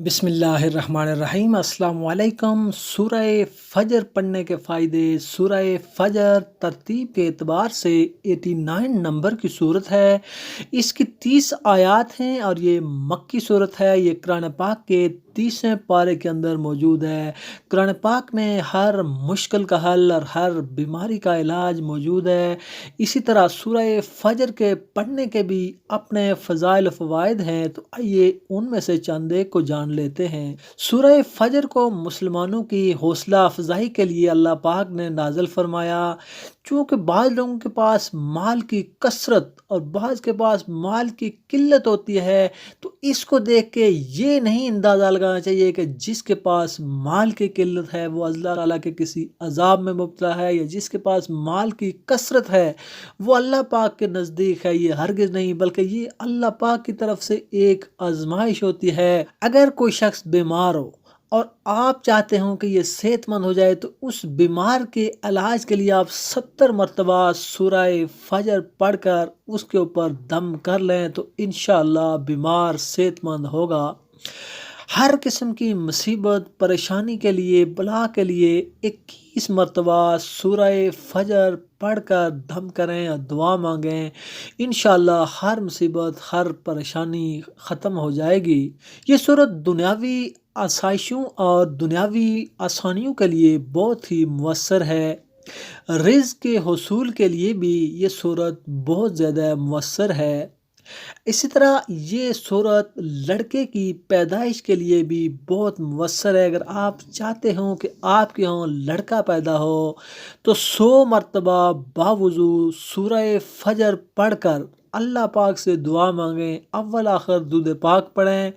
बिस्मिल्लाहिर्रहमानिर्रहीम। अस्सलाम वालेकुम। सूरह फजर पढ़ने के फ़ायदे। सूरह फजर तरतीब के एतबार से 89 नंबर की सूरत है। इसकी 30 आयात हैं और ये मक्की सूरत है। ये कुरान पाक के 30वें पारे के अंदर मौजूद है। कुरान पाक में हर मुश्किल का हल और हर बीमारी का इलाज मौजूद है। इसी तरह सूरह फजर के पढ़ने के भी अपने फ़ज़ाइल व फ़वाइद हैं, तो आइए उनमें से चंद एक को जान लेते हैं। सूरह फजर को मुसलमानों की हौसला अफजाई के लिए अल्लाह पाक ने नाज़िल फरमाया। चूँकि बाज़ लोगों के पास माल की कसरत और बाज़ के पास माल की किल्लत होती है, तो इसको देख के ये नहीं अंदाज़ा लगाना चाहिए कि जिसके पास माल की किल्लत है वो अल्लाह ताला के किसी अजाब में मुब्तला है, या जिसके पास माल की कसरत है वो अल्लाह पाक के नज़दीक है। ये हरगिज़ नहीं, बल्कि ये अल्लाह पाक की तरफ से एक आजमाइश होती है। अगर कोई शख्स बीमार हो और आप चाहते हो कि ये सेहतमंद हो जाए, तो उस बीमार के इलाज के लिए आप 70 मरतबा सूरह फजर पढ़कर उसके ऊपर दम कर लें, तो इंशाअल्लाह बीमार सेहतमंद होगा। हर किस्म की मुसीबत परेशानी के लिए बला के लिए 21 मरतबा सूरह फजर पढ़कर दम करें और दुआ मांगें। इंशाअल्लाह हर मुसीबत हर परेशानी ख़त्म हो जाएगी। ये सूरत दुनियावी आसाइशों और दुनियावी आसानियों के लिए बहुत ही मुयस्सर है। रिज़्क़ के हुसूल के लिए भी ये सूरत बहुत ज़्यादा मुयस्सर है। इसी तरह ये सूरत लड़के की पैदाइश के लिए भी बहुत मुयस्सर है। अगर आप चाहते हो कि आपके यहाँ लड़का पैदा हो, तो 100 मरतबा बावुज़ू सूरह फजर पढ़कर अल्लाह पाक से दुआ मांगें। अव्वल आखिर दूध पाक पढ़ें,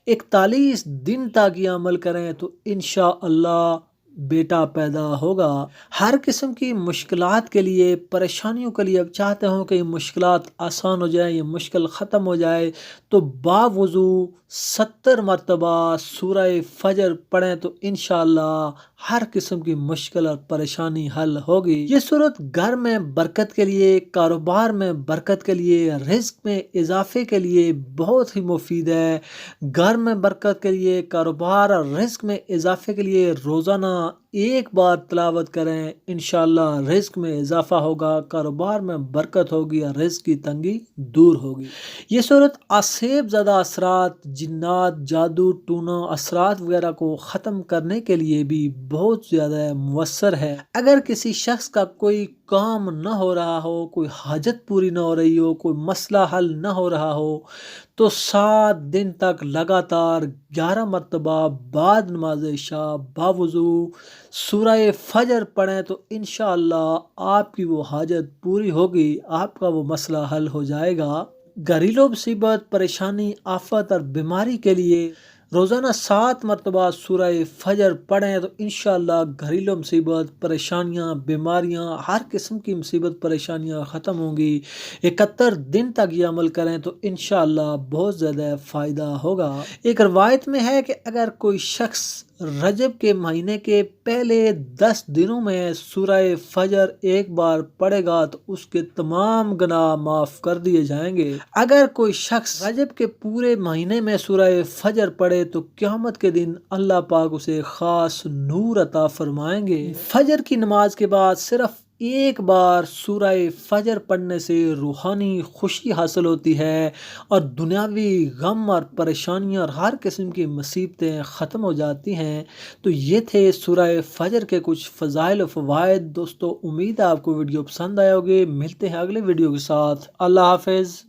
41 दिन तक ये अमल करें, तो इंशाअल्लाह बेटा पैदा होगा। हर किस्म की मुश्किलात के लिए परेशानियों के लिए अब चाहते हो कि ये मुश्किलात आसान हो जाए, ये मुश्किल ख़त्म हो जाए, तो बावुज़ू 70 मरतबा सूरह फजर पढ़ें, तो इंशाअल्लाह हर किस्म की मुश्किल और परेशानी हल होगी। ये सूरत घर में बरकत के लिए, कारोबार में बरकत के लिए, रिज़्क़ में इजाफे के लिए बहुत ही मुफीद है। घर में बरकत के लिए, कारोबार और रिज़्क़ में इजाफे के लिए रोज़ाना एक बार तिलावत करें, इंशाअल्लाह रिज़्क़ में इजाफा होगा, कारोबार में बरकत होगी और रिज़्क़ की तंगी दूर होगी। ये सूरत आसेब ज़्यादा असरात, जिन्नात, जादू टूना असरात वगैरह को ख़त्म करने के लिए भी बहुत ज़्यादा मुयस्सर है। अगर किसी शख्स का कोई काम न हो रहा हो, कोई हाजत पूरी न हो रही हो, कोई मसला हल न हो रहा हो, तो 7 दिन तक लगातार 11 मरतबा बाद नमाज इशा बावुज़ू सूरह फजर पढ़ें, तो इंशाअल्लाह आपकी वो हाजत पूरी होगी, आपका वो मसला हल हो जाएगा। घरेलू मुसीबत परेशानी आफत और बीमारी के लिए रोज़ाना 7 मरतबा सूरह फजर पढ़ें, तो इंशाअल्लाह घरेलू मुसीबत परेशानियाँ बीमारियाँ हर किस्म की मुसीबत परेशानियाँ ख़त्म होंगी। 71 दिन तक ये अमल करें, तो इंशाअल्लाह बहुत ज़्यादा फ़ायदा होगा। एक रवायत में है कि अगर कोई शख्स रजब के महीने के पहले 10 दिनों में सूरह फजर एक बार पढ़ेगा, तो उसके तमाम गुनाह माफ़ कर दिए जाएंगे। अगर कोई शख्स रजब के पूरे महीने में सूरह फजर पढ़े, तो क़यामत के दिन अल्लाह पाक उसे ख़ास नूर अता फरमाएंगे। फजर की नमाज के बाद सिर्फ एक बार सूरह फजर पढ़ने से रूहानी खुशी हासिल होती है और दुनियावी गम और परेशानियाँ और हर किस्म की मुसीबतें ख़त्म हो जाती हैं। तो ये थे सूरह फजर के कुछ फ़ज़ाइल व फ़वाइद। दोस्तों, उम्मीद है आपको वीडियो पसंद आए होंगे। मिलते हैं अगले वीडियो के साथ। अल्लाह हाफ़िज़।